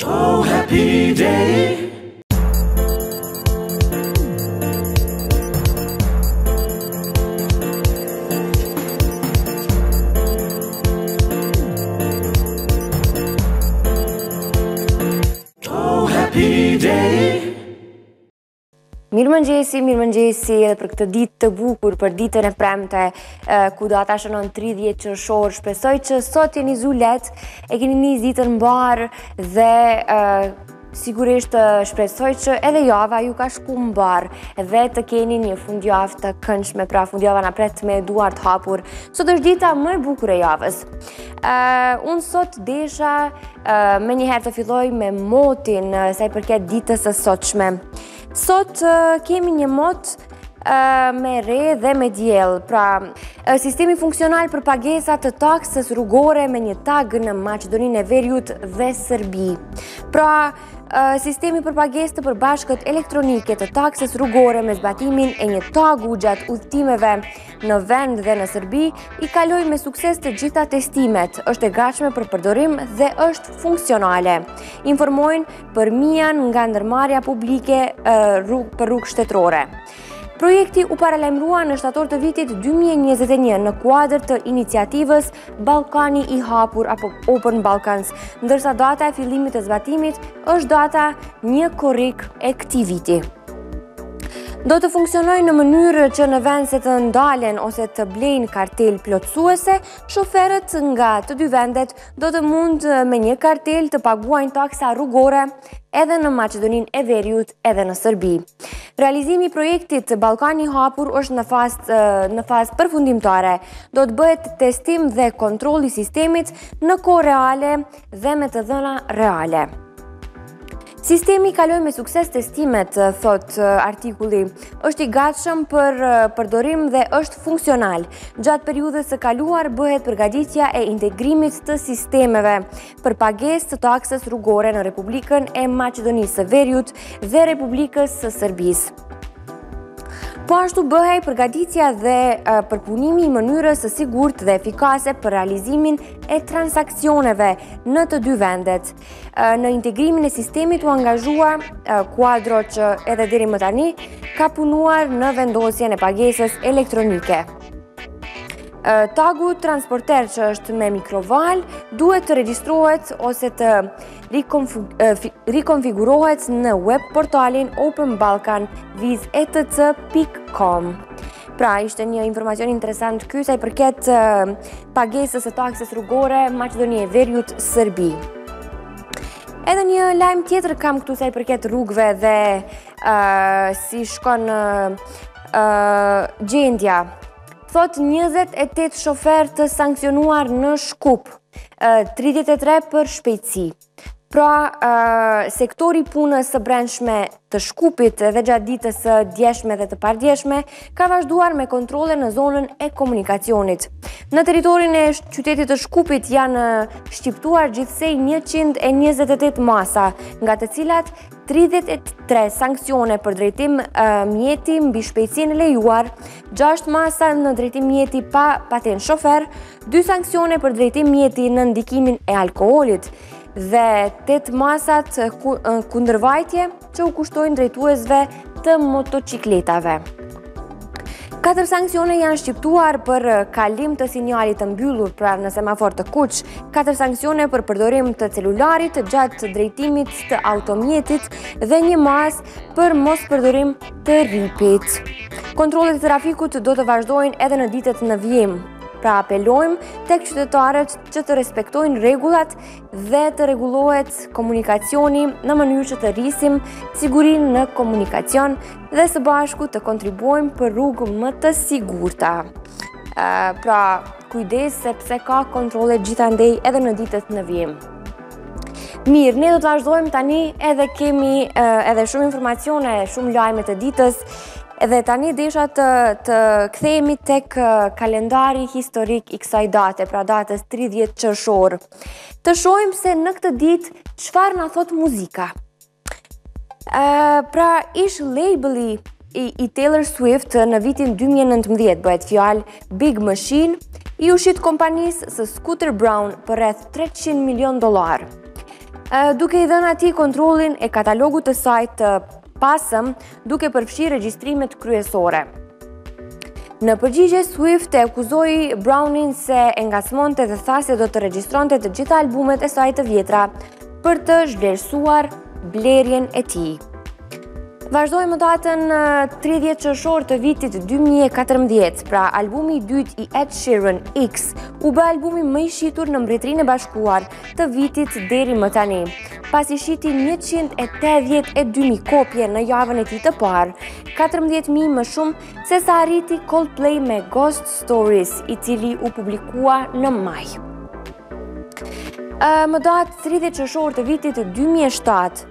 Oh, happy day. Oh, happy day. Mirëmëngjesi edhe për këtë ditë të bukur, për ditën e premte, ku do ata shënon 30 qershor. Shpresoj që sot jeni zulet, e keni nis ditën mbar dhe sigurisht shpresoj që edhe java ju ka shku mbar dhe të keni një fundjavë të këndshme, pra fundjava na pret me duart hapur. Sot është dita më e bukur e javës. Unë sot desha me njëherë të filloj me motin sa i përket ditës së sotshme. Sot kemi një mot me re dhe me diell, pra sistemi funksional për pagesat të taksës rrugore me një tag në Maqedoninë e Veriut dhe Serbi. Pra, sistemi për pagesë të përbashkët elektronike të taksës rrugore me zbatimin e një tagu gjatë udhëtimeve në vend dhe në Serbi i kaloi me sukses të gjitha testimet, është e gatshme për përdorim dhe është funksionale. Informojnë përmian nga ndërmarrja publike për rrugë shtetërore. Projekti u paralajmërua në shtator të vitit 2021 në kuadër të iniciativës Ballkani i hapur apo Open Balkans, ndërsa data e fillimit të zbatimit është data 1 korrik e këtij viti. Do të funksionojë në mënyrë që në vend se të ndalen ose të blejnë kartel plotësuese, shoferët nga të dy vendet do të mund me një kartel të paguajnë taksa rrugore edhe në Maqedoninë e Veriut edhe në Serbi. Realizimi i projektit Ballkani i hapur është në fazë përfundimtare. Do të bëhet testim dhe kontroll i sistemit në kohë reale dhe me të dhëna reale. Sistemi kaloi me sukses testimet, thot artikulli, është i gatshëm për përdorim dhe është funksional. Gjatë periudhës së kaluar bëhet përgatitja e integrimit të sistemeve për pagesë të taksës rrugore në Republikën e Maqedonisë së Veriut dhe Republikës së Serbisë. Po ashtu bëhej përgatitja dhe përpunimi i mënyrës së sigurt dhe efikase për realizimin e transaksioneve në të dy vendet. Në integrimin e sistemit u angazhua kuadro që edhe deri më tani ka punuar në vendosjen e pagesës elektronike. Tagu transporter që është me mikroval duhet të regjistrohet ose të rikonfigurohet në web portalin openbalkanvizetc.com. Pra, ishte një informacion interesant ky sa i përket pagesës së taksës rrugore Maqedonia e Veriut Serbi. Edhe një lajm tjetër kam këtu sa i përket rrugëve dhe si shkon gjendja. Thot 28 shofer të sankcionuar në Shkup, 33 për shpejtësi. Pra, sektori punës së brendshme të Shkupit edhe gjatë ditës së djeshme dhe të pardjeshme ka vazhduar me kontrole në zonën e komunikacionit. Në teritorin e qytetit të Shkupit janë shqiptuar gjithsej 128 masa, nga të cilat 33 sanksione për drejtim mjeti mbi shpejtësinë lejuar, 6 masa në drejtim mjeti pa patent shofer, 2 sanksione për drejtim mjeti në ndikimin e alkoolit dhe 8 masat kundërvajtje që u kushtojnë drejtuesve të motocikletave. 4 sanksione janë shqiptuar për kalim të sinjalit të mbyllur pra në semafor të kuq, 4 sanksione për përdorim të celularit gjatë drejtimit të automjetit dhe 1 mas për mos përdorim të ripit. Kontrollet e trafikut do të vazhdojnë edhe në ditët në vijim. Pra apelojmë tek qytetarët që të respektojnë rregullat dhe të rregullohet komunikacioni në mënyrë që të rrisim sigurinë në komunikacion dhe së bashku të kontribuojmë për rrugë më të sigurta. Pra kujdes sepse ka kontrolle gjithandej edhe në ditët në vijim. Mirë, ne do të vazhdojmë tani edhe kemi edhe shumë informacione, shumë lajme të ditës. Edhe tani desha të kthehemi tek kalendari historik i kësaj date, pra datës 30 qershor. Të shohim se në këtë ditë çfarë na thot muzika. Pra ish labeli i Taylor Swift në vitin 2019 bëhet fjalë Big Machine, i ushit kompanisë së Scooter Braun për rreth $300 milion. duke i dhënë atij kontrollin e katalogut të saj të pasëm, duke përfshirë regjistrimet kryesore. Në përgjigje, Swift e akuzoi Brownin se e ngacmonte dhe tha se do të regjistronte të gjitha albumet e saj të vjetra për të zhvlerësuar blerjen e tij. Vazhdojmë datën 30 qershor të vitit 2014, pra albumi i dytë i Ed Sheeran, X, u bë albumi më i shitur në Mbretërinë e Bashkuar të vitit deri më tani, pasi shiti 182.000 kopje në javën e tij të parë, 14.000 më shumë se sa arriti Coldplay me Ghost Stories, i cili u publikua në maj. Më datë 30 qershor të vitit 2007,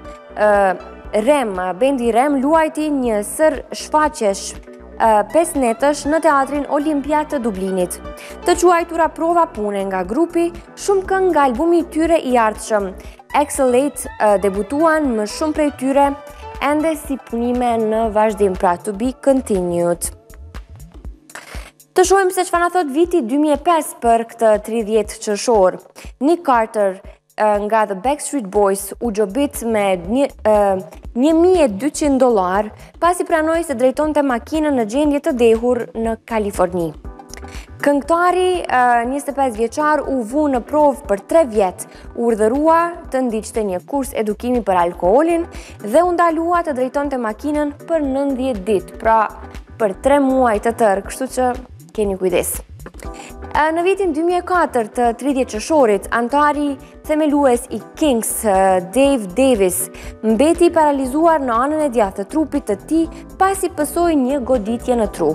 bendi Rem luajti një sër shfaqjesh 5 netësh në teatrin Olimpiat të Dublinit. Të quajtura prova pune nga grupi, shumë këngë nga albumi i tyre i ardhshëm, Exhalate, debutuan më shumë prej tyre ende si punime në vazhdim, pra to be continued. Të shohim se çfarë na thot viti 2005 për këtë 30 qershor. Nick Carter nga The Backstreet Boys u gjobit me $1.200 pasi pranoi se drejtonte makinën në gjendje të dehur në Kaliforni. Këngëtari 25 vjeçar u vu në provë për 3 vjet, u urdhërua të ndiqte një kurs edukimi për alkoolin dhe u ndalua të drejtonte makinën për 90 ditë, pra për 3 muaj të tërë, kështu që keni kujdes. Në vitin 2004 të 30 qershorit, anëtari themelues i Kings, Dave Davis, mbeti paralizuar në anën e djathtë të trupit të tij pasi pësoi një goditje në tru.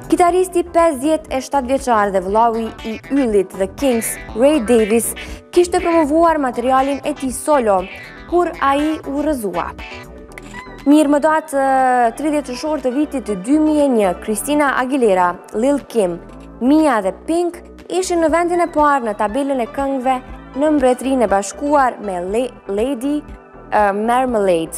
Kitaristi 57 vjeçar dhe vëllaui i yllit The Kings, Ray Davis, kishte promovuar materialin e tij solo kur ai u rrëzua. Mirë, më datë 30 qershor të vitit 2001, Christina Aguilera, Lil Kim, Mia dhe Pink ishin në vendin e parë në tabelën e këngëve në Mbretërinë e Bashkuar me Lady Marmalade,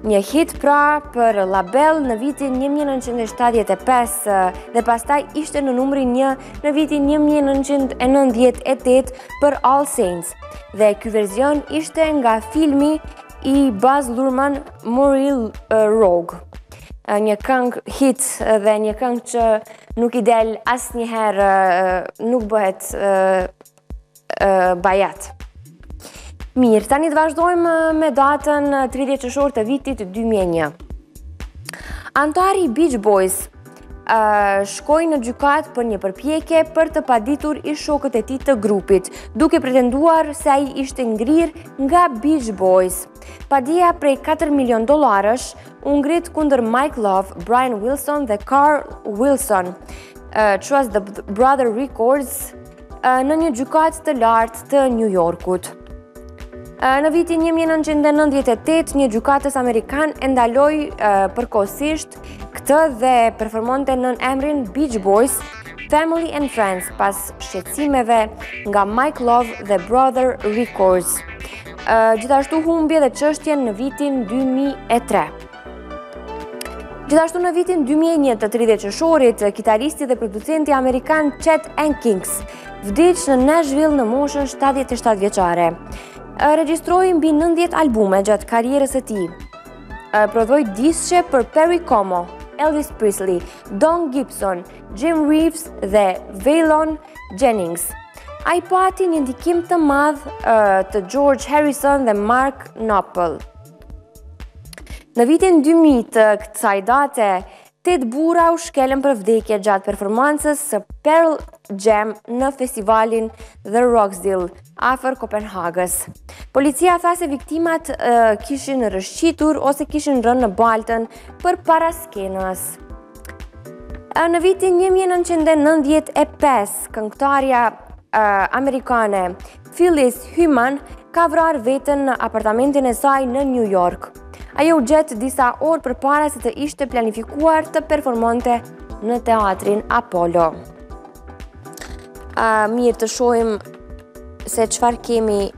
një hit pra për label në vitin 1975 dhe pastaj ishte në numrin 1 në vitin 1998 për All Saints, dhe ky verzion ishte nga filmi i Baz Luhrmann, Moulin Rouge. Një këngë hit dhe një këngë që nuk i del asnjëherë, nuk bëhet bajat. Mirë, tani të vazhdojmë me datën 30 qershor të vitit 2001. Anëtari i Beach Boys shkoi në gjykat për një përpjekje për të paditur i shokët e tij të grupit, duke pretenduar se ai ishte ngrirë nga Beach Boys. Padia prej $4 milion u ngrit kundër Mike Love, Brian Wilson dhe Carl Wilson, Trust the Brother Records, në një gjykat të lartë të New Yorkut. Në vitin 1998, një gjykatës amerikan e ndaloi përkohësisht këtë dhe performonte nën emrin Beach Boys, Family and Friends pas shqetësimeve nga Mike Love dhe Brother Records. Gjithashtu humbi edhe çështjen në vitin 2003. Gjithashtu në vitin 2001 të 30 qershorit, kitaristi dhe producenti amerikan Chet Atkins vdiq në Nashville në moshën 77 vjeçare. Regjistroi mbi 90 albume gjatë karrierës së tij. Prodhoi diskë për Perry Como, Elvis Presley, Don Gibson, Jim Reeves dhe Waylon Jennings. Ai pati një ndikim të madh të George Harrison dhe Mark Knopfler. Në vitin 2000 të kësaj date, 8 burra u shkelën për vdekje gjatë performancës së Pearl Jam në festivalin The Roxdale, afër Kopenhagës. Policia tha se viktimat kishin rrëshqitur ose kishin rënë në baltën përpara skenës. Në vitin 1995, këngëtarja amerikane Phyllis Hyman ka vrarë veten në apartamentin e saj në New York. Ajo u gjet disa orë përpara se të ishte planifikuar të performonte në teatrin Apollo. Mirë, të shohim se çfarë kemi.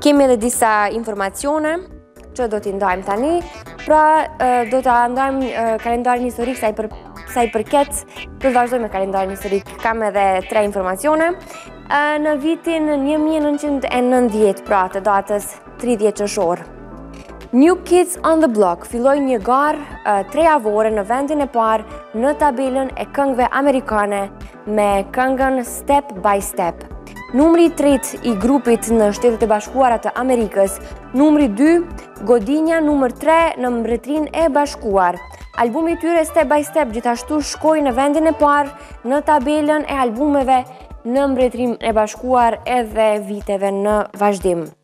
Kemi edhe disa informacione që do t'i ndajmë tani. Pra, do t'a ndajmë kalendarin historik sa i përket, do të vazhdoj me kalendarin historik, kam edhe 3 informacione. Në vitin 1990, pra të datës 30 qershor, New Kids on the Block filloi një garë 3 javore në vendin e parë në tabelën e këngëve amerikane me këngën Step by Step. Numri 3 i grupit në Shtetet e Bashkuara të Amerikës, numri 2, godinja numër 3 në Mbretërinë e Bashkuar. Albumi i tyre Step by Step gjithashtu shkoi në vendin e parë në tabelën e albumeve në Mbretërinë e Bashkuar edhe viteve në vazhdim.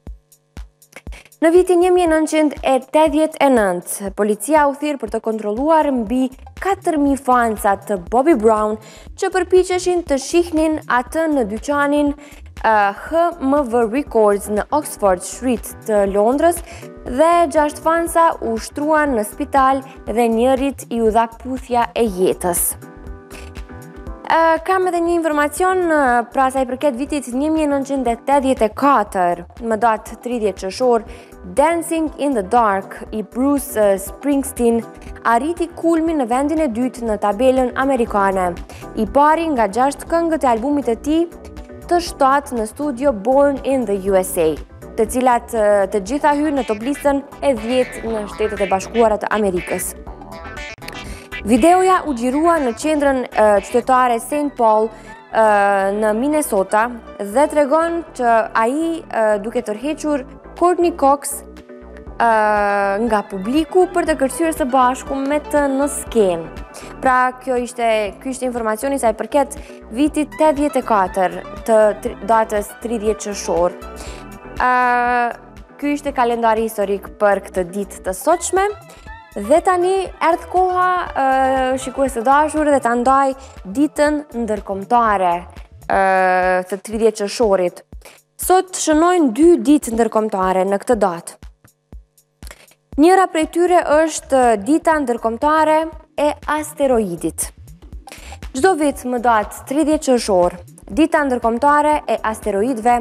Në vitin 1989, policia u thirr për të kontrolluar mbi 4.000 fansa të Bobby Brown që përpiqeshin të shihnin atë në dyqanin HMV Records në Oxford Street të Londrës dhe 6 fansa u shtruan në spital dhe njërit i u dha puthja e jetës. Kam edhe një informacion, pra sa i përket vitit 1984, më datë 30 qershor, Dancing in the Dark i Bruce Springsteen arriti kulmin në vendin e dytë në tabelën amerikane, i pari nga 6 këngët e albumit të tij të 7 në studio Born in the USA, të cilat të gjitha hyrën në top listën e 10 në Shtetet e Bashkuara të Amerikës. Videoja u xhirua në qendrën qytetare St. Paul në Minnesota dhe tregon që ai duke tërhequr Courtney Cox nga publiku për të kërcyer së bashku me të në skenë. Pra ky ishte informacioni sa i përket vitit 84 të datës 30 qershor. Ky ishte kalendari historik për këtë ditë të sotshme. Dhe tani erdh koha, shikues të dashur, dhe ta ndaj ditën ndërkombëtare të 30 qershorit. Sot shënojnë 2 ditë ndërkombëtare në këtë datë. Njëra prej tyre është dita ndërkombëtare e asteroidit. Çdo vit më datë 30 qershor, dita ndërkombëtare e asteroidëve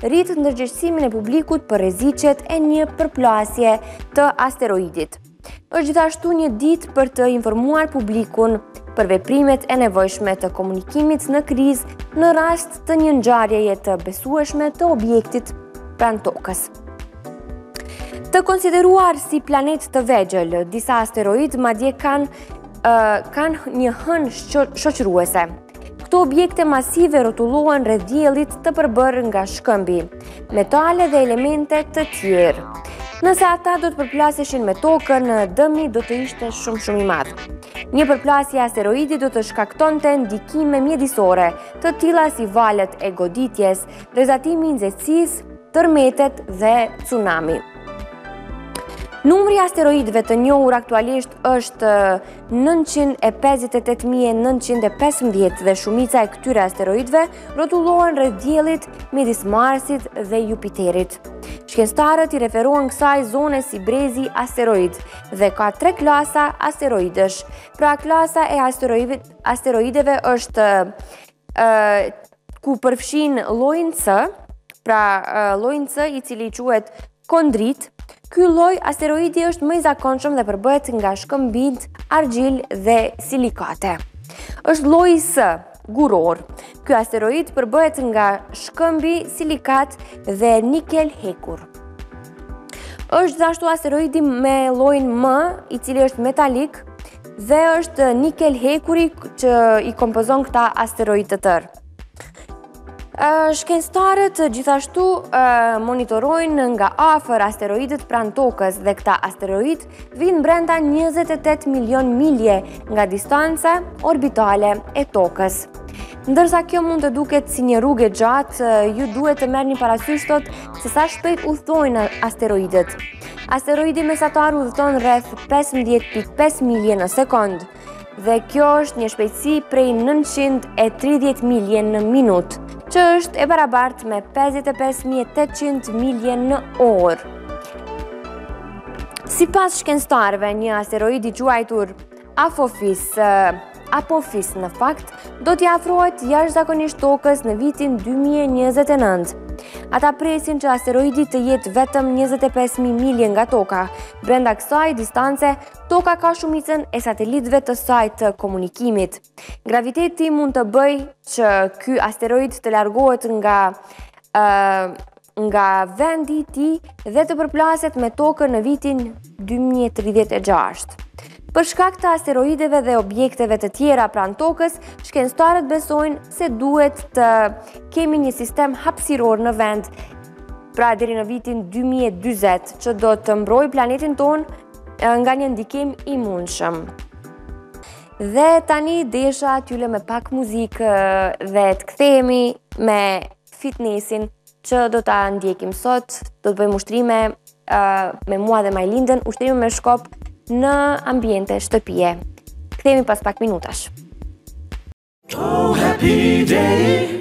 rrit ndërgjegjësimin e publikut për rreziqet e një përplasje të asteroidit. Është gjithashtu një ditë për të informuar publikun për veprimet e nevojshme të komunikimit në krizë në rast të një ngjarjeje të besueshme të objektit pranë tokës. Të konsideruar si planet të vegjël, disa asteroid madje kanë një hënë shoqëruese. Këto objekte masive rrotullohen rreth diellit të përbërë nga shkëmbi, metale dhe elemente të tjerë. Nëse ata do të përplaseshin me tokën, dëmi do të ishte shumë i madh. Një përplasje asteroidi do të shkaktonte ndikime mjedisore, të tilla si valët e goditjes, rrezatimi i nxehtësisë, tërmetet dhe tsunami. Numri i asteroidëve të njohur aktualisht është 958.915 dhe shumica e këtyre asteroidëve rrotullohen rreth diellit midis Marsit dhe Jupiterit. Shkencëtarët i referohen kësaj zone si brezi asteroid dhe ka 3 klasa asteroidësh. Pra klasa e asteroidëve është ku përfshin llojin C, pra llojin C i cili quhet Kondrit. Ky lloj asteroidi është më i zakonshëm dhe përbëhet nga shkëmbinj, argjil dhe silikate. Është lloji S, guror. Ky asteroid përbëhet nga shkëmbi, silikat dhe nikel hekur. Është gjithashtu asteroidi me llojin M, i cili është metalik dhe është nikel hekuri që i kompozon këta asteroid të tërë. Shkencëtarët gjithashtu monitorojnë nga afër asteroidët pranë tokës dhe këta asteroid vijnë brenda 28 milion milje nga distanca orbitale e tokës. Ndërsa kjo mund të duket si një rrugë gjatë, ju duhet të merrni parasysh se sa shpejt udhtojnë asteroidët. Asteroidi mesatar udhton rreth 15.5 milje në sekond dhe kjo është një shpejtësi prej 930 milje në minutë, që është e barabartë me 55.800 milje në orë. Sipas shkencëtarëve, një asteroid i quajtur Apophis Apophis, në fakt, do t'i afrohet jashtëzakonisht tokës në vitin 2029. Ata presin që asteroidi të jetë vetëm 25.000 milje nga toka. Brenda kësaj distance, toka ka shumicën e satelitëve të saj të komunikimit. Graviteti mund të bëj që ky asteroid të largohet nga vendi i tij dhe të përplaset me tokën në vitin 2036. Për shkak të asteroideve dhe objekteve të tjera pranë tokës, shkencëtarët besojnë se duhet të kemi një sistem hapësiror në vend, pra deri në vitin 2040, që do të mbrojë planetin tonë nga një ndikim i mundshëm. Dhe tani desha t'ylle me pak muzikë dhe të kthehemi me fitnessin që do ta ndjekim sot. Do të bëjmë ushtrime me mua dhe Majlindën, ushtrime me shkop në ambiente shtëpie. Kthehemi pas pak minutash. Oh, happy day.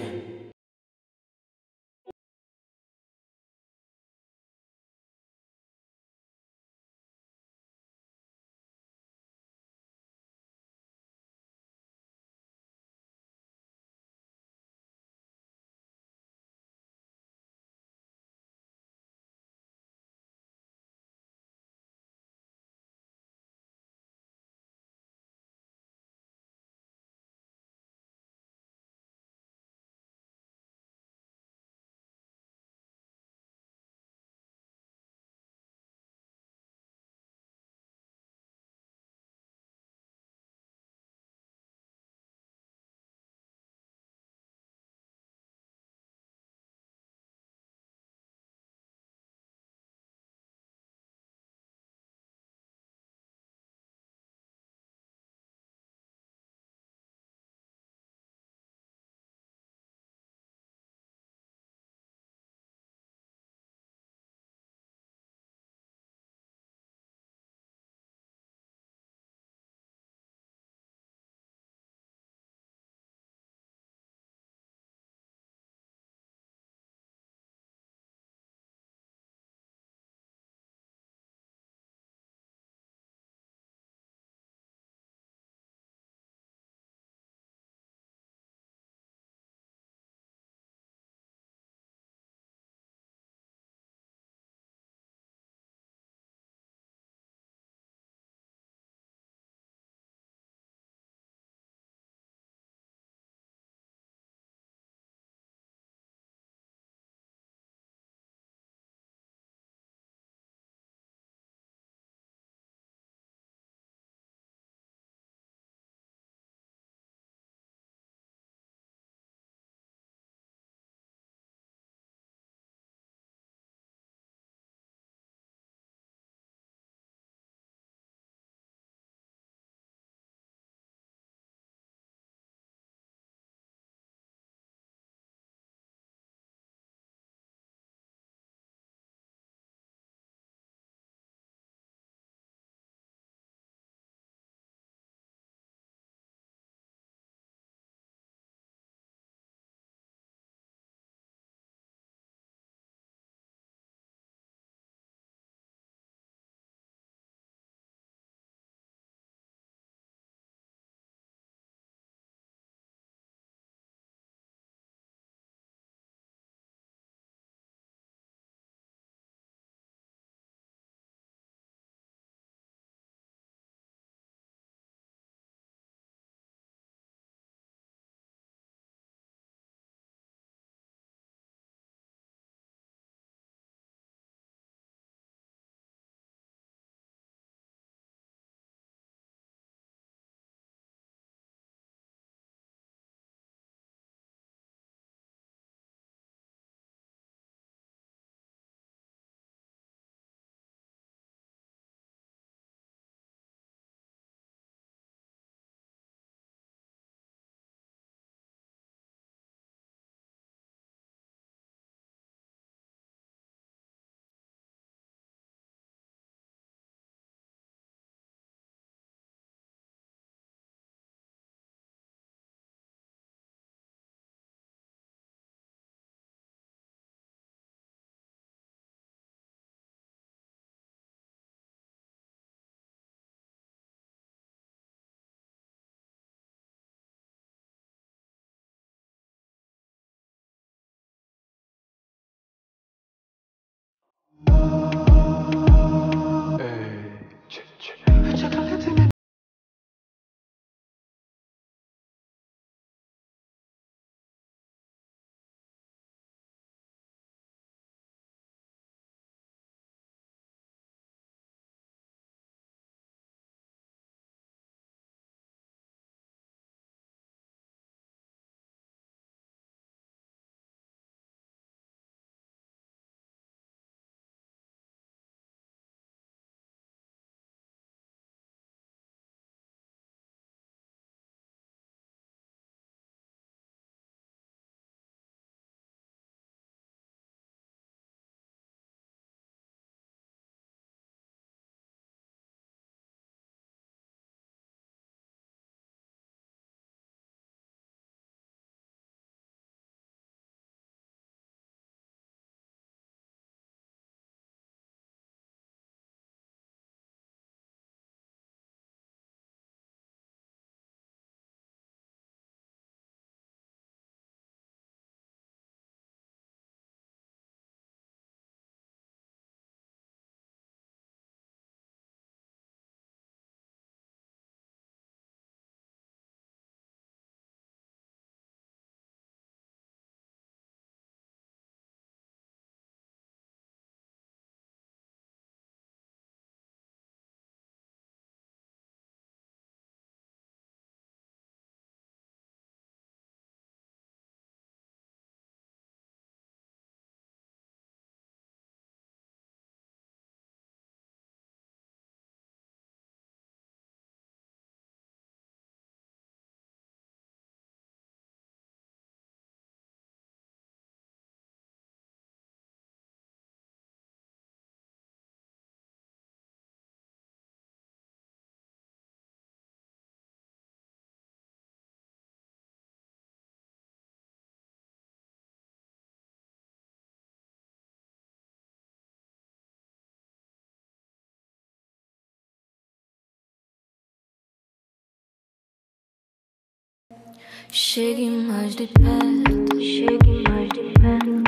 Chegue mais de perto, chegue mais de perto.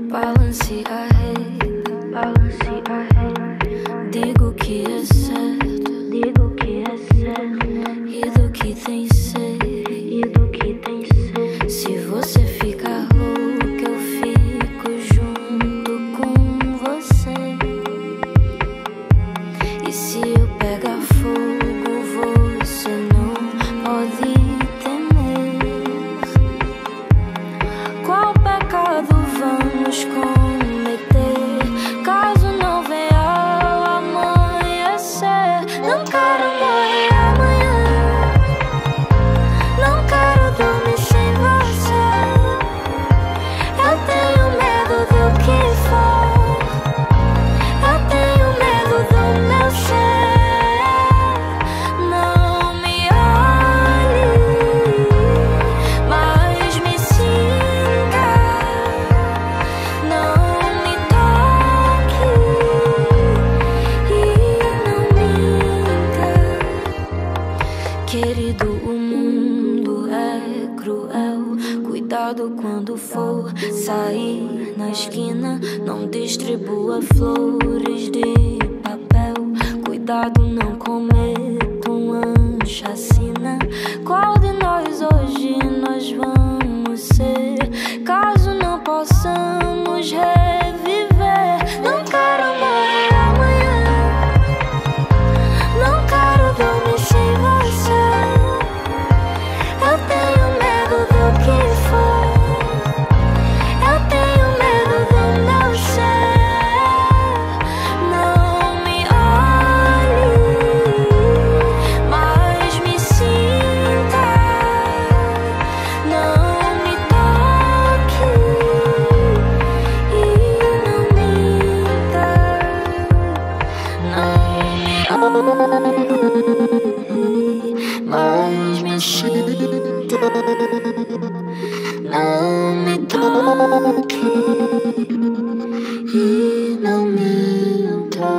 Balance a rede, balance a rede. Digo que é certo, digo que é certo. E do que tem sede, e do que tem sede. Se você ficar louco, eu fico junto com você. E se eu pegar fogo, você não pode temer. Qual pecado vamos cometer, caso não venha ao amanhecer? Não quero morrer amanhã, não quero dormir sem você. Eu tenho medo do que for, eu tenho medo do meu ser. Não me olhe, mas me sinta. Não me toque e não minta. Querido, o mundo é cruel. Cuidado quando for sair na esquina. Não distribua flores de papel. Cuidado, não cometa uma chacina. Qual de nós hoje nós vamos ser, caso não possamos reviver? Não quero morrer amanhã, não quero dormir sem você. Eu tenho medo do que for, eu tenho medo do meu ser. Não me olhe, mas me sinta. Não me toque e não minta. Não me olhe, mas me sinta. Não me toque e não minta.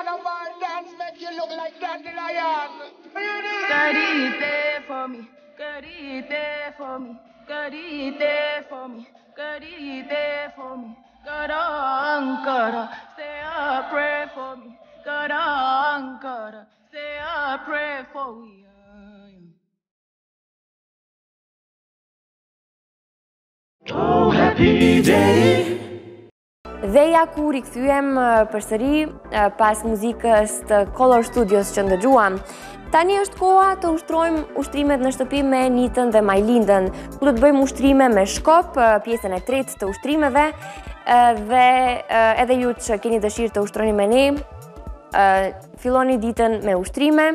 Calabar dance make you look like Dandy Lion. Carite for me, carite for me, carite for me, carite for me. Kara, say a prayer for me. Kara, say a prayer for me. Oh, happy day. Dhe ja ku rikthyem përsëri pas muzikës të Color Studios që ndëgjuam. Tani është koha të ushtrojmë ushtrimet në shtëpi me Nitën dhe Majlindën, ku do të bëjmë ushtrime me shkop, pjesën e tretë të ushtrimeve, dhe edhe ju që keni dëshirë të ushtroni me ne, filloni ditën me ushtrime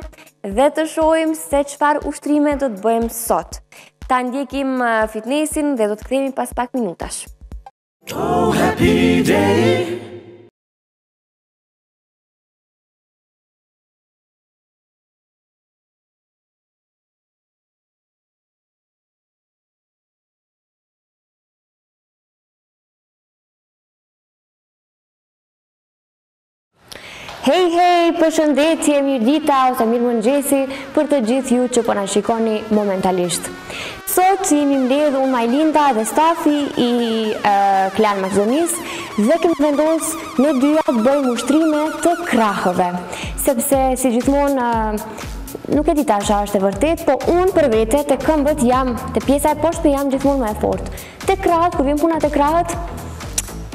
dhe të shohim se çfarë ushtrime do të bëjmë sot. Ta ndjekim fitnessin dhe do të kthehemi pas pak minutash. Oh, happy day. Hej, përshëndetje, mirë dita ose mirë mëngjesi për të gjithë ju që po na shikoni momentalisht. Sot jemi mbledhur unë, Majlinda dhe stafi i Klan Maqedonis dhe kemi vendosur ne dyja të bëjmë ushtrime të krahëve, sepse si gjithmonë nuk e di tash a është e vërtet, po unë për vete të këmbët jam, të pjesa e poshtme jam gjithmonë më e fortë. Te krahët, kur vjen puna te krahët,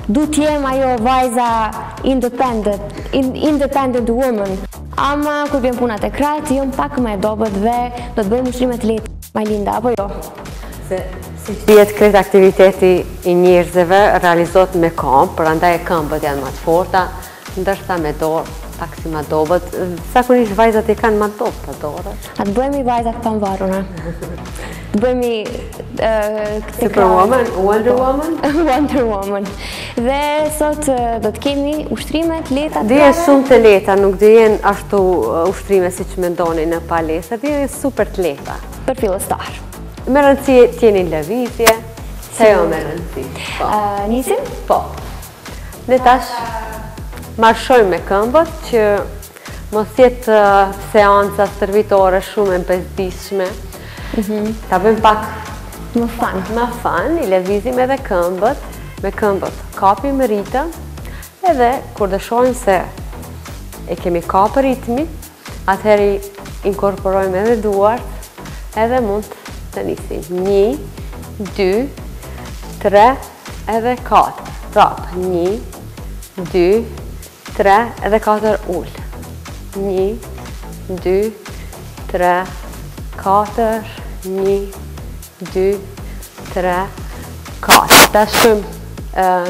du t'jem ajo vajza independent woman. Ama kur vjen puna te krahët, jam pak më e dobët dhe do të bëjmë ushtime të lehta. Majlinda, apo jo? Se si që kretë aktiviteti i njerëzve realizohet me këmbë, prandaj këmbët janë më të forta, ndërsa me dorë pak si më dobët. Zakonisht vajzat i kanë më dobët të dorët. A të bëjmë i vajzat pavarura. Të bëjmë Superwoman, Wonder Woman. Wonder Woman. Dhe sot do të kemi ushtrime të lehta. Dhe shumë të lehta, nuk dhe jenë ashtu ushtrime si që mendoni në palestra, dhe jenë super të lehta. Për fillestar. Me rëndësi t'jeni lëvizje, se jo me rëndësi. Nisim? Po. Dhe tash marshojmë me këmbët që mos jetë seanca stërvitore shumë e bezdishme. Ta bëjmë pak më fan. I lëvizim edhe këmbët, me këmbët kapim ritëm, edhe kur dëshojmë se e kemi kapë ritmi, atëheri inkorporojmë edhe duart, edhe mund të nisim 1, 2, 3, edhe 4. Prapë 1, 2, 3, edhe 4 ullë. 1, 2, 3, 4, 1, 2, 3, 4. Ta shkëm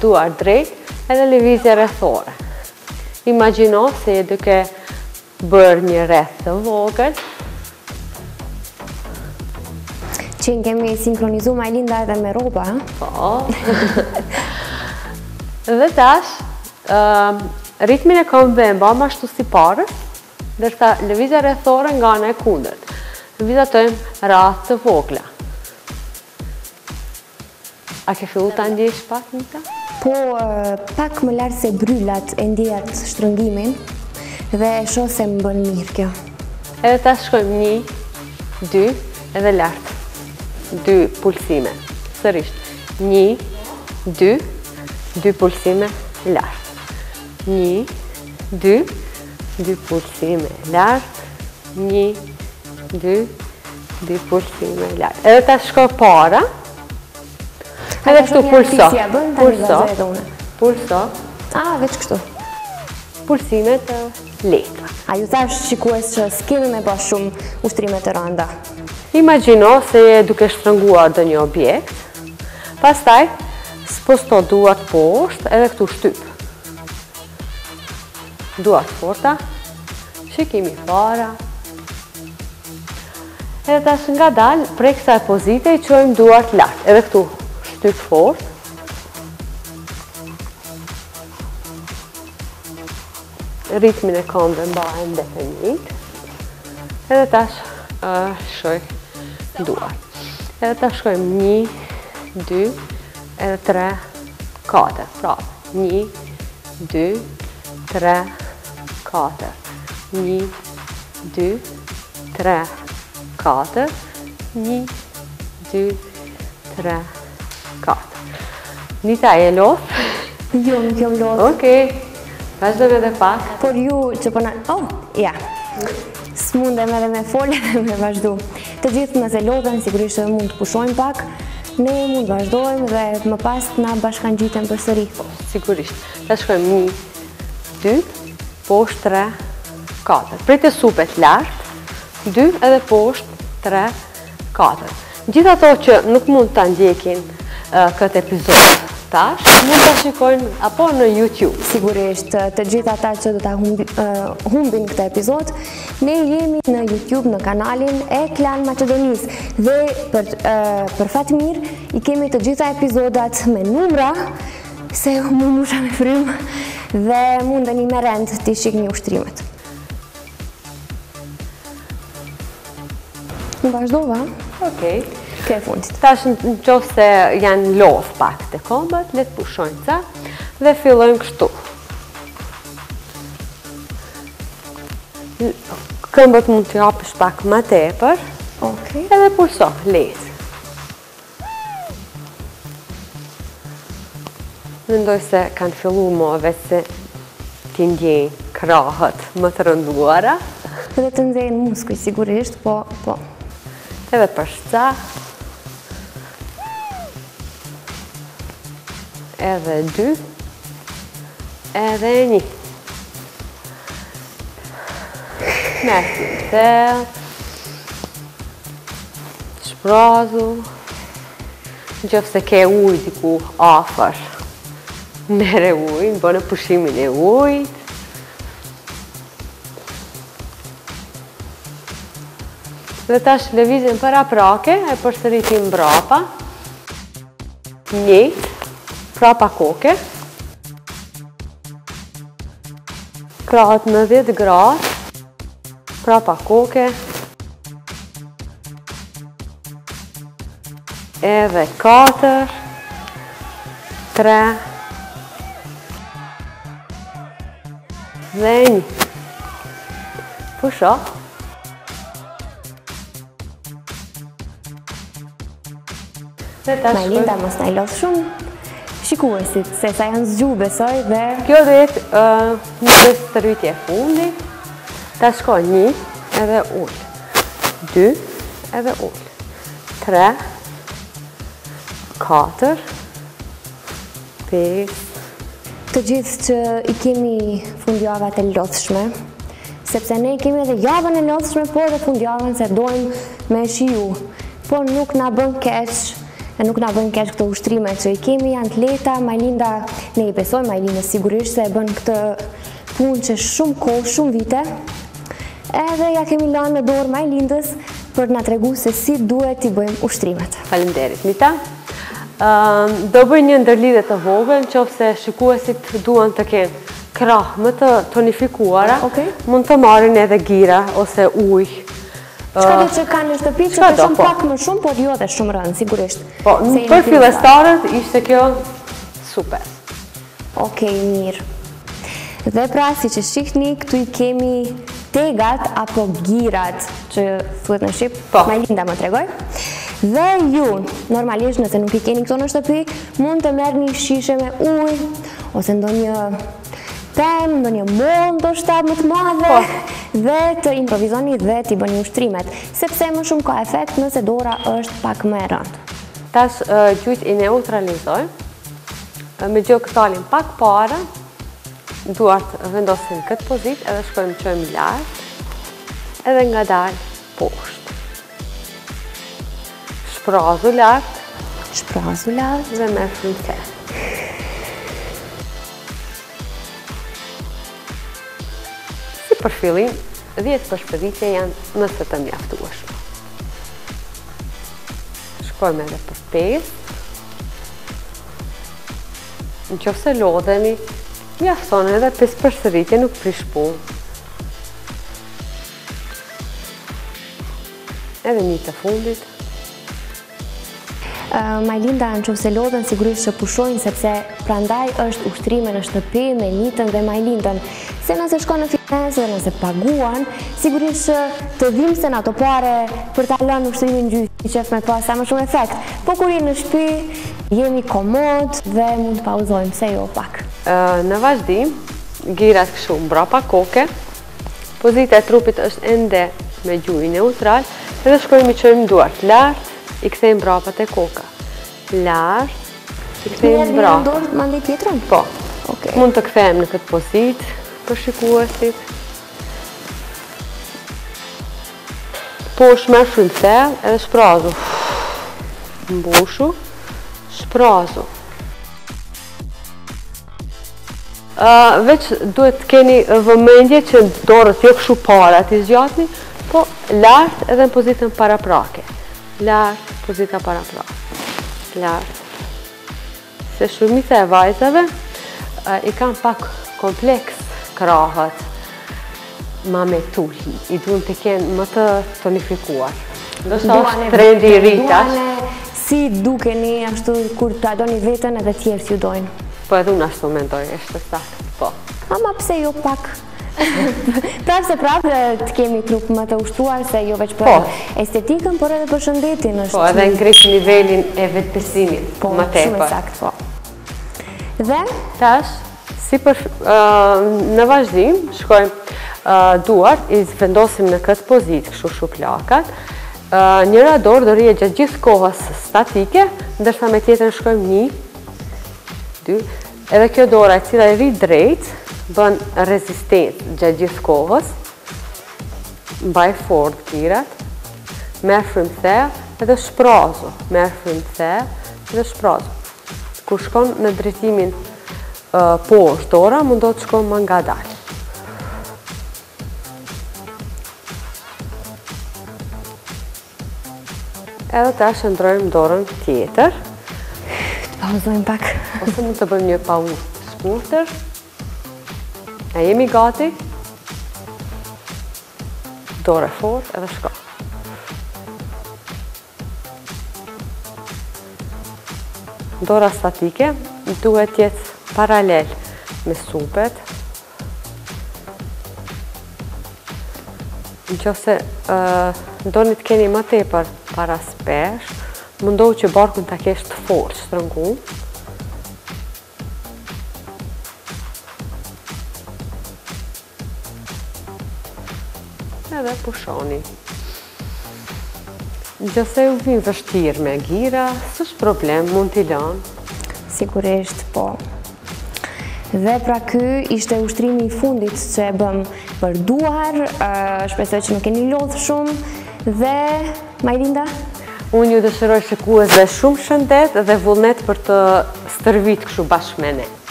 duar drejt edhe lëvizje rrethore. Imagjino se je duke bërë një rreth të vogël. Që kemi sinkronizu Majlinda edhe me roba, Po. Dhe tash, ritmin e këmbëve e mbajmë ashtu si parës, ndërsa lëvizja rrethore nga ana e kundërt. Lëvizatojmë radhë të vogla. A ke fillu ta ndjesh pak, Nita? po pak më lartë se bryllat e ndjejat shtrëngimin dhe e shoh se më bën mirë kjo. Edhe tash shkojmë 1, 2, edhe lartë. 2 pulsime. Sërish. 1, 2, 2 pulsime lartë. 1, 2, 2 pulsime lartë. 1, 2, 2 pulsime lartë. Edhe tash shkoj para. Edhe këtu pulso. Veç kështu. Pulsime të lehta. A ju thash shikues që s'kemi me pas shumë ushtrime të rënda. Imagjino se je duke shtrënguar ndonjë objekt, pastaj sposto duart poshtë edhe këtu shtyp. Duart forta, shikimi para. Edhe tash ngadalë prej kësaj pozite i çojmë duart lart, edhe këtu shtyp fort. Ritmin e këmbëve mbahem definit. Edhe tash shkoj duart. Edhe tash shkojmë 1, 2, edhe 3, 4. Prapë. 1, 2, 3, 4. 1, 2, 3, 4. 1, 2, 3, 4. Nita, e lot? Jo, nuk jam lot. Okej. Vazhdojmë edhe pak. Por ju që përna... Oh, ja. S'mundem edhe me folje dhe me vazhdu. Të gjithë nëse lodhen, sigurisht edhe mund të pushojmë pak. Ne mund vazhdojmë dhe më pas na bashkangjitem përsëri. Sigurisht. Ta shkojmë 1, 2, poshtë 3, 4. Pritje supet lart, 2 edhe poshtë 3, 4. Gjithë ato që nuk mund ta ndjekin këtë epizod tash, mund ta shikojnë apo në YouTube. Sigurisht, të gjithë ata që do ta humbin këtë epizod, ne jemi në YouTube në kanalin e Klan Maqedonisë dhe për fat mirë i kemi të gjitha epizodat me numra se më musha me frymë dhe mundeni me rend të shikni ushtrimet. Në vazhdova? Okej. Ke fundit. Tash në qoftë se janë lodh pak të këmbët, le të pushojnë ca dhe fillojmë kështu. Këmbët mund të japësh pak më tepër. Okej. Edhe pulso, lehtë. Mendoj se kanë filluar më vetë se ti ndjejnë krahët më të rënduara. Dhe të nxejnë muskuj sigurisht, po. Edhe për shca. Edhe 2. Edhe 1. Mersi thellë. Shprazu. Nëse ke ujë diku afër, merre ujë, bënë pushimin e ujit. Dhe tash lëvizjen paraprake e përsëritim mbrapa. Njëjtë, prapa koke. Krahët në 10 gradë. Prapa koke. Edhe 4, 3 dhe 1. Pusho. Majlinda mos na i lodh shumë shikuesit, se sa janë zgju besoj dhe... Kjo do jetë një stërvitje fundit. Ta shkoj 1 edhe ull, 2 edhe ull, 3, 4, 5. Të gjithë që i kemi fundjavat e lodhshme, sepse ne kemi edhe javën e lodhshme, por dhe fundjavën se dojmë me shiju, por nuk na bën keq. Nuk na bën keq këto ushtrime që i kemi, janë të lehta. Majlinda, ne i besoj Majlindës sigurisht se e bën këtë punë që shumë kohë, shumë vite. Edhe ja kemi lënë në dorë Majlindës për na tregu se si duhet t'i bëjmë ushtrimet. Faleminderit, Mita. Do bëj një ndërlidhje të vogël, nëse shikuesit duan të kenë krah më të tonifikuara, mund të marrin edhe gira ose ujë. Çka do që kanë në shtëpi që peshon pak më shumë, por jo dhe shumë rëndë, sigurisht. Po, për fillestarët ishte kjo super. Okej, mirë. Dhe pra, si që shihni, këtu i kemi tegat apo girat, që thuhet në Shqip, Majlinda më tregoj. Dhe ju, normalisht nëse nuk i keni këto në shtëpi, mund të merrni një shishe me ujë, ose ndonjë pemë, ndonjë mollë ndoshta më të madhe, dhe të improvizoni dhe t'i bëni ushtrimet, sepse më shumë ka efekt nëse dora është pak më e rëndë. Tash gjujt i neutralizoj, me gjokëtalin pak para, duart vendosin këtë pozit, edhe shkojmë qojmë lartë, edhe nga dalë poshtë. Shprazu lartë, dhe me shumë thellë. Për fillim, 10 përshpëritje janë nëse të mjaftueshme. Shkojmë edhe për 5. Nëse lodheni, mjafton edhe 5 përsëritje, nuk prish punë. Edhe një të fundit. Majlinda, nëse lodhen sigurisht që pushojnë, sepse prandaj është ushtrime në shtëpi me Nitën dhe Majlindën. se nëse shkon në Firenze dhe nëse paguan, sigurisht që të vim senatopare për ta lënë ushtrimin gjyqi i qef me pas sa më shumë efekt. Po kur jemi në shtëpi, jemi komod dhe mund të pauzojmë, se jo pak. Në vazhdim, girat kështu mbrapa koke, pozita e trupit është ende me gjuhë neutral, edhe shkojmë i qojmë duart lart, i kthejmë mbrapa te koka. Lart, i kthejmë mbrapa. Mandi tjetrën? Po. Okay. Mund të kthejmë në këtë pozitë për shikuesit. Poshtë merr shumë thellë edhe shprazu. Mbushu, shprazu. Veç duhet të keni vëmendje që dorët jo kështu para t'i zgjatni, po lart edhe në pozitën paraprake. Lart, pozita paraprake. Lart. Se shumica e vajzave i kanë pak kompleks krahët ma me tull, i duhen të kenë më të tonifikuar. Ndoshta është trendi i rritash. Si dukeni ashtu kur ta doni veten edhe tjerë si ju dojnë? Po edhe unë ashtu mendoj, është saktë, po. Ama pse jo pak? Prapë të kemi trup më të ushtruar, se jo veç për estetikën, por edhe për shëndetin është. Po, edhe ngrit nivelin e vetëbesimit, më tepër. Shumë e saktë, po. Dhe? Tash, si për në vazhdim, shkojmë duart, i vendosim në këtë pozitë, kështu shuplakat. Njëra dorë do rrihet gjatë gjithë kohës statike, ndërsa me tjetrën shkojmë 1, 2, edhe kjo dora e cila i rri drejt, bën rezistencë gjatë gjithë kohës, mbaj fort girat, merr frymë thellë edhe shprazu, merr frymë thellë edhe shprazu. Kur shkon në drejtimin poshtë dora, mundo të shkon më ngadalë. Edhe ta shëndrojmë dorën tjetër. Të pauzojmë pak. Ose mund të bëjmë një pauzë shkurtër. A jemi gati? Dorë fort edhe shko. Dora statike duhet jetë paralel me supet. Nëse doni të keni më tepër para spesh, mundohu që barkun ta kesh të fortë shtrënguar. Edhe pushoni. Nëse ju vjen vështirë me gira, s'është problem, mund t'i lënë. Sigurisht, po. Dhe pra ky ishte ushtrimi i fundit që e bëm për duar, shpresoj që nuk keni lodhur shumë, dhe Majlinda? Unë ju dëshiroj shikuesve shumë shëndet dhe vullnet për të stërvit kështu bashkë me ne.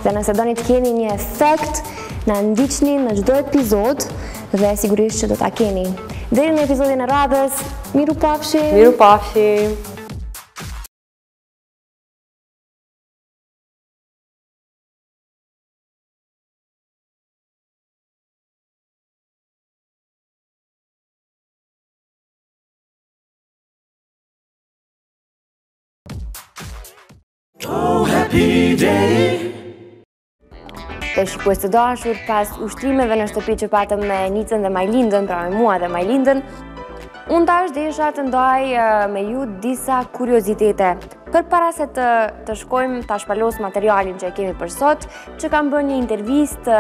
Dhe nëse doni të keni një efekt, na ndiqni në çdo epizod dhe sigurisht që do ta keni. Deri në episodin e radhës, miru pafshim! Miru pafshim! Oh, happy day! Të shikues të dashur, pas ushtrimeve në shtëpi që patëm me Nicën dhe Majlindën, pra me mua dhe Majlindën, unë tash desha të ndaj me ju disa kuriozitete. Për para se të shkojmë ta shpalos materialin që e kemi për sot, që kam bërë një intervistë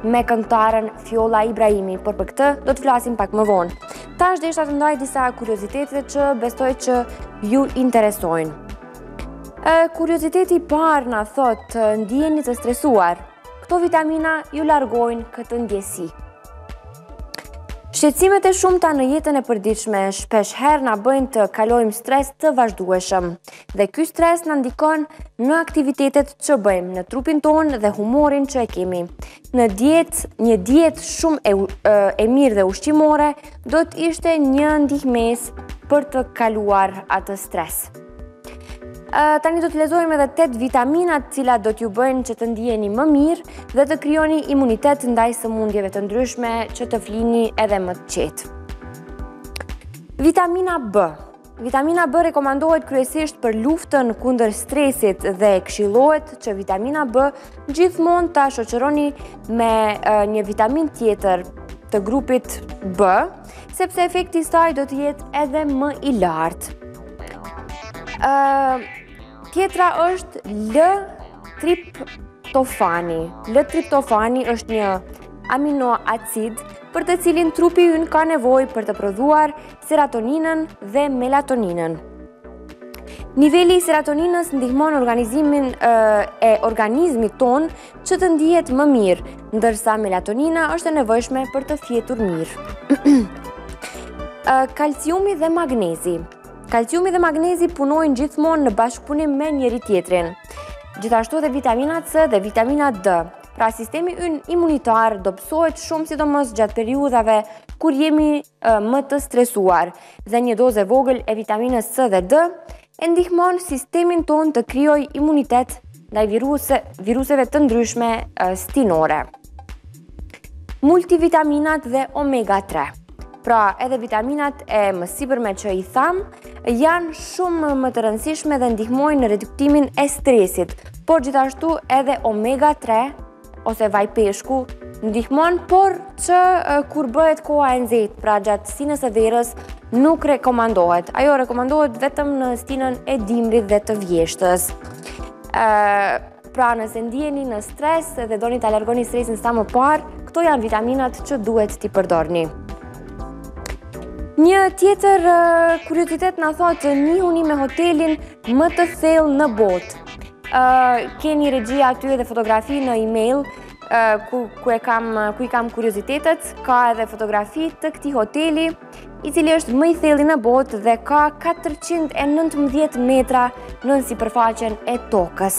me këngëtaren Fjolla Ibrahimi, por për këtë do të flasim pak më vonë. Tash desha të ndaj disa kuriozitete që besoj që ju interesojnë. Kurioziteti i parë na thot, ndjeni të stresuar. Këto vitamina ju largojnë këtë ndjesi. Shqetësimet e shumta në jetën e përditshme shpesh herë na bëjnë të kalojmë stres të vazhdueshëm. Dhe ky stres na ndikon në aktivitetet që bëjmë, në trupin tonë dhe humorin që e kemi. Në një dietë shumë e mirë dhe ushqimore do të ishte një ndihmes për të kaluar atë stres. Tani do të lexojmë edhe 8 vitaminat cilat do t'ju bëjnë që të ndiheni më mirë dhe të krijoni imunitet ndaj sëmundjeve të ndryshme që të flini edhe më të qetë. Vitamina B Vitamina B rekomandohet kryesisht për luftën kundër stresit dhe këshillohet që vitamina B gjithmonë ta shoqëroni me një vitamin tjetër të grupit B, sepse efekti i saj do të jetë edhe më i lartë. Tjetra është L-triptofani. L-triptofani është një aminoacid për të cilin trupi ynë ka nevojë për të prodhuar serotoninën dhe melatoninën. Niveli i serotoninës ndihmon e organizmit ton që të ndihet më mirë, ndërsa melatonina është e nevojshme për të fjetur mirë. Kalciumi dhe magnezi. Kalciumi dhe magnezi punojnë gjithmonë në bashkëpunim me njëri tjetrin. Gjithashtu dhe vitamina C dhe vitamina D. Pra sistemi ynë imunitar dobësohet shumë sidomos gjatë periudhave kur jemi më të stresuar dhe një dozë e vogël e vitaminës C dhe D e ndihmon sistemin ton të krijojë imunitet ndaj viruseve të ndryshme stinore. Multivitaminat dhe omega 3. Pra edhe vitaminat e mësipërme që i tham janë shumë më të rëndësishme dhe ndihmojnë në reduktimin e stresit, por gjithashtu edhe omega 3 ose vaj peshku ndihmon, por që kur bëhet koha e nxehtë, pra gjatë stinës së verës, nuk rekomandohet. Ajo rekomandohet vetëm në stinën e dimrit dhe të vjeshtës. Pra nëse ndjeni në stres dhe doni ta largoni stresin sa më parë, këto janë vitaminat që duhet t'i përdorni. Një tjetër kuriozitet na thotë njihuni me hotelin më të thellë në botë. Keni regjia aty edhe fotografi në email ku i kam kuriozitetet, ka edhe fotografi të këtij hoteli, i cili është më i thelli në botë dhe ka 419 metra nën sipërfaqen e tokës.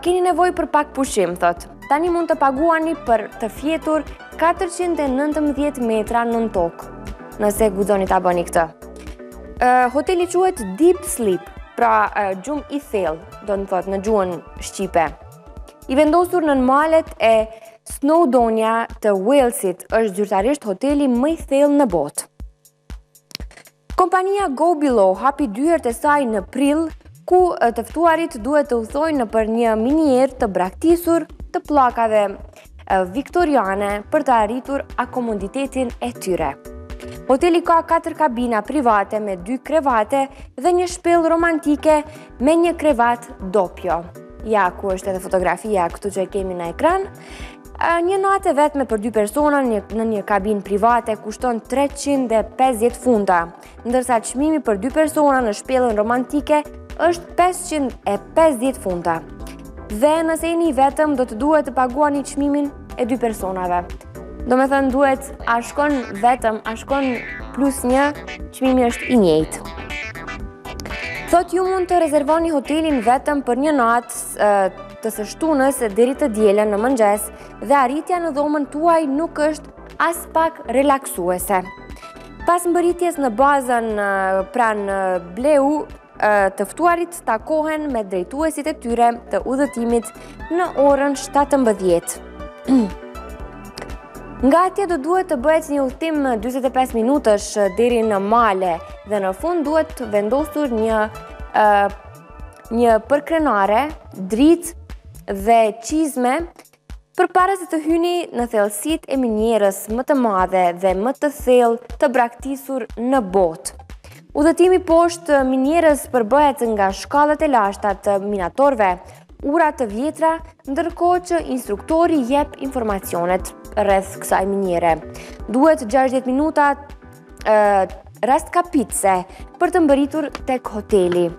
Keni nevojë për pak pushim, thot. Tani mund të paguani për të fjetur 419 metra nën tokë, nëse guxoni ta bëni këtë. Hoteli quhet Deep Sleep, pra gjumë i thellë, do të thotë në gjuhën shqipe. I vendosur në malet e Snowdonia të Walesit, është zyrtarisht hoteli më i thellë në botë. Kompania Go Below hapi dyert e saj në prill, ku të ftuarit duhet të udhtojnë nëpër një minierë të braktisur të pllakave viktoriane për të arritur akomoditetin e tyre. Hoteli ka 4 kabina private me 2 krevate dhe një shpellë romantike me një krevat doppio. Ja, ku është edhe fotografia këtu që e kemi në ekran. Një natë vetme për 2 persona në një kabinë private kushton 350 funta, ndërsa çmimi për 2 persona në shpellën romantike është 550 funta. Dhe nëse jeni vetëm, do të duhet të paguani çmimin e 2 personave. Do me thënë duhet a shkon vetëm, a shkon plus 1, çmimi është i njëjtë. Thot ju mund të rezervoni hotelin vetëm për një natë të së shtunës deri të dielën në mëngjes dhe arritja në dhomën tuaj nuk është as pak relaksuese. Pas mbërritjes në bazën pranë bleu, të ftuarit takohen me drejtuesit e tyre të udhëtimit në orën 17. Nga atje do duhet të bëhet një udhëtim 45 minutësh deri në male dhe në fund duhet të vendosur një përkrenare, dritë dhe çizme përpara se të hyni në thellësitë e minierës më të madhe dhe më të thellë të braktisur në botë. Udhëtimi poshtë minierës përbëhet nga shkallët e lashta të minatorëve, ura të vjetra, ndërkohë që instruktori jep informacionet rreth kësaj miniere. Duhet 60 minuta rastkapitse për të mbërritur tek hoteli.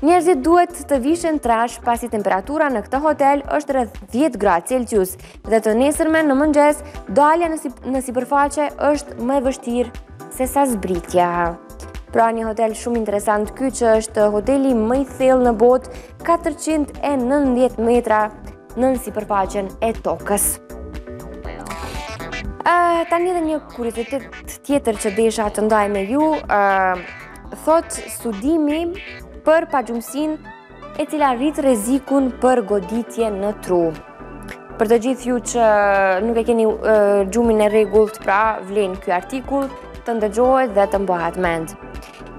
Njerëzit duhet të vishen trash pasi temperatura në këtë hotel është rreth 10 gradë Celsius dhe të nesërmen në mëngjes dalja në sipërfaqe është më e vështirë se sa zbritja. Pra një hotel shumë interesant ky që është hoteli më i thellë në botë, 490 metra nën sipërfaqen e tokës. Tani edhe një kuriozitet tjetër që desha të ndaj me ju, thot studimi për pagjumësinë e cila rrit rrezikun për goditje në tru. Për të gjithë ju që nuk e keni gjumin e rregullt, pra vlen ky artikull të ndëgjohet dhe të mbahet mend.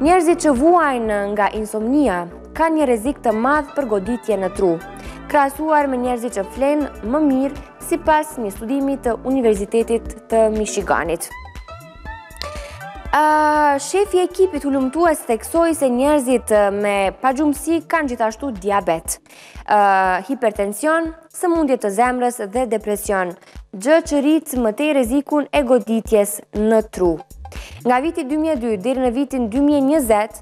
Njerëzit që vuajnë nga insomnia kanë një rrezik të madh për goditje në tru, krahasuar me njerëzit që flenë më mirë sipas një studimi të Universitetit të Michiganit. Shefi i ekipit hulumtues theksoi se njerëzit me pagjumësi kanë gjithashtu diabet, hipertension, sëmundje të zemrës dhe depresion, gjë që rrit më tej rrezikun e goditjes në tru. Nga viti 2002 deri në vitin 2020,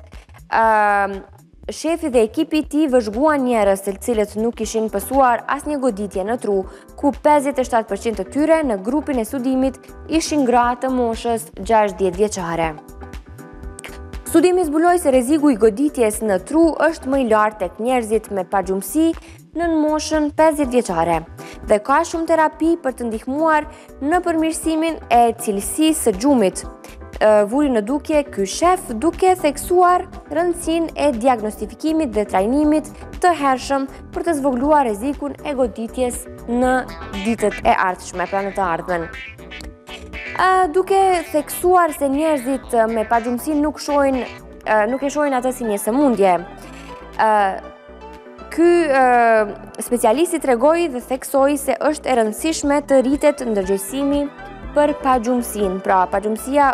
shefi dhe ekipi i tij vëzhguan njerëz të cilët nuk kishin pësuar asnjë goditje në tru, ku 57% të tyre në grupin e studimit ishin gra të moshës 60 vjeçare. Studimi zbuloi se rreziku i goditjes në tru është më i lartë tek njerëzit me pagjumësi në moshën 50 vjeçare dhe ka shumë terapi për të ndihmuar në përmirësimin e cilësisë së gjumit. Vuri në dukje ky shef duke theksuar rëndësinë e diagnostifikimit dhe trajnimit të hershëm për të zvogëluar rrezikun e goditjes në ditët e ardhshme, pra në të ardhmen. Duke theksuar se njerëzit me pagjumësi nuk e shohin atë si një sëmundje. Ky specialisti tregoi dhe theksoi se është e rëndësishme të rritet ndërgjegjësimi për pagjumësinë. Pra, pagjumësia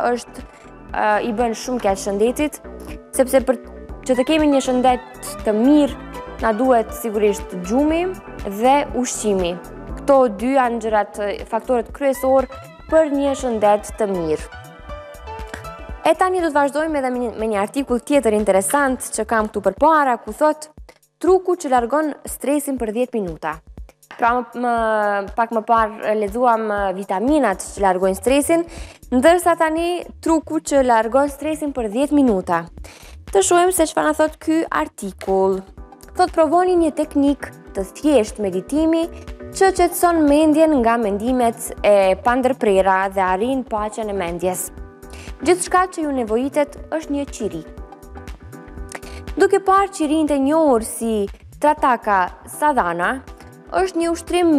i bën shumë keq shëndetit, sepse për që të kemi një shëndet të mirë, na duhet sigurisht gjumi dhe ushqimi. Këto dy janë faktorët kryesor për një shëndet të mirë. E tani do të vazhdojmë edhe me një artikull tjetër interesant që kam këtu përpara, ku thot truku që largon stresin për 10 minuta. Pra pak më parë lexuam vitaminat që largojnë stresin, ndërsa tani truku që largon stresin për 10 minuta. Të shohim se çfarë na thot ky artikull. Thot provoni një teknik të thjesht meditimi që qetëson mendjen nga mendimet e pandërprera dhe arrin paqen e mendjes. Gjithçka që ju nevojitet është një qiri. Duke parë qirinë të njohur si Trataka Sadhana, është një ushtrim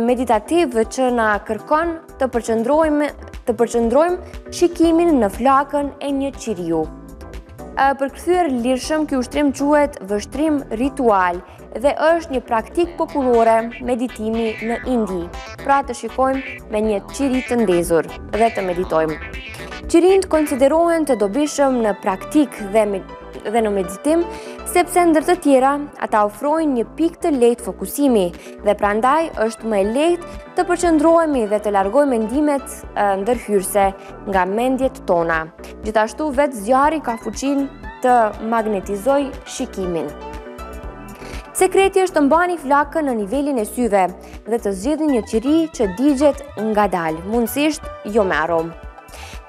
meditativ që na kërkon të përqendrojmë shikimin në flakën e një qiriu. Përkthyer lirshëm, ky ushtrim quhet vështrim ritual dhe është një praktik popullore meditimi në Indi. Pra të shikojmë me një qiri të ndezur dhe të meditojmë. Qirinjt konsiderohen të dobishëm në praktik dhe në meditim, sepse ndër të tjera ata ofrojnë një pikë të lehtë fokusimi dhe prandaj është më e lehtë të përqendrohemi dhe të largojmë mendimet ndërhyrëse nga mendjet tona. Gjithashtu vetë zjarri ka fuqinë të magnetizoj shikimin. Sekreti është të mbani flakën në nivelin e syve dhe të zgjidhni një qiri që digjet ngadalë, mundësisht jo me aromë.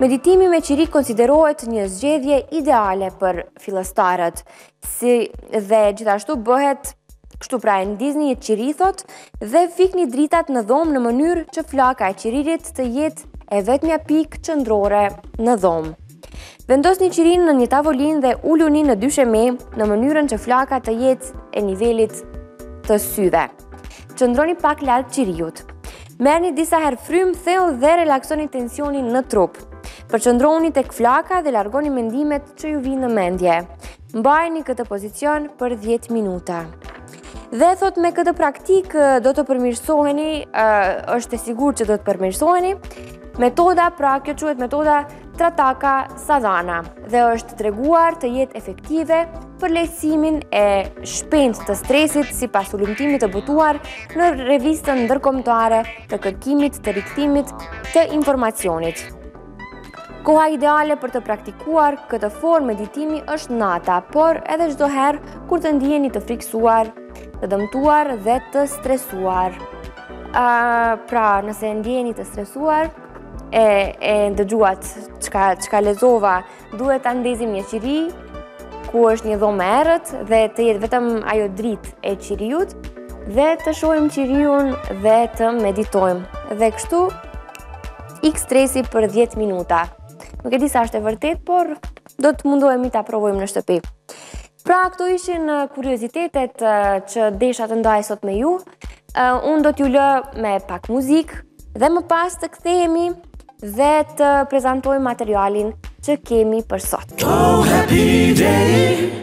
Meditimi me qiri konsiderohet një zgjedhje ideale për fillestarët, dhe gjithashtu bëhet kështu, pra e ndizni një qiri thot dhe fikni dritat në dhomë në mënyrë që flaka e qiririt të jetë e vetmja pikë qendrore në dhomë. Vendosni qirin në një tavolinë dhe uluni në dysheme në mënyrën që flaka të jetë e nivelit të syve. Qëndroni pak lart qiriut. Merrni disa herë frymë thellë dhe relaksoni tensionin në trup. Përqendrohuni tek flaka dhe largoni mendimet që ju vinë në mendje. Mbajini këtë pozicion për 10 minuta. Dhe thot me këtë praktik do të përmirësoheni, është e sigurt që do të përmirësoheni. Metoda, pra kjo quhet metoda Trataka Sadhana dhe është treguar të jetë efektive për lehtësimin e shpejtë të stresit sipas hulumtimit të botuar në revistën ndërkombëtare të kërkimit të rikthimit të informacionit. Koha ideale për të praktikuar këtë formë meditimi është nata, por edhe çdo herë kur të ndiheni të friksuar, të dëmtuar dhe të stresuar. Pra, nëse ndiheni të stresuar e ndëgjuat çka lexova, duhet ta ndezim një qiri ku është një dhomë e errët dhe të jetë vetëm ajo dritë e qiriut dhe të shohim qiriun dhe të meditojmë. Dhe kështu ik stresi për 10 minuta. Nuk e di sa është e vërtet, por do të mundohemi ta provojmë në shtëpi. Pra, këto ishin kuriozitetet që desha të ndaj sot me ju. Unë do t'ju lë me pak muzikë dhe më pas të kthehemi dhe të prezantojmë materialin që kemi për sot. Oh, happy day.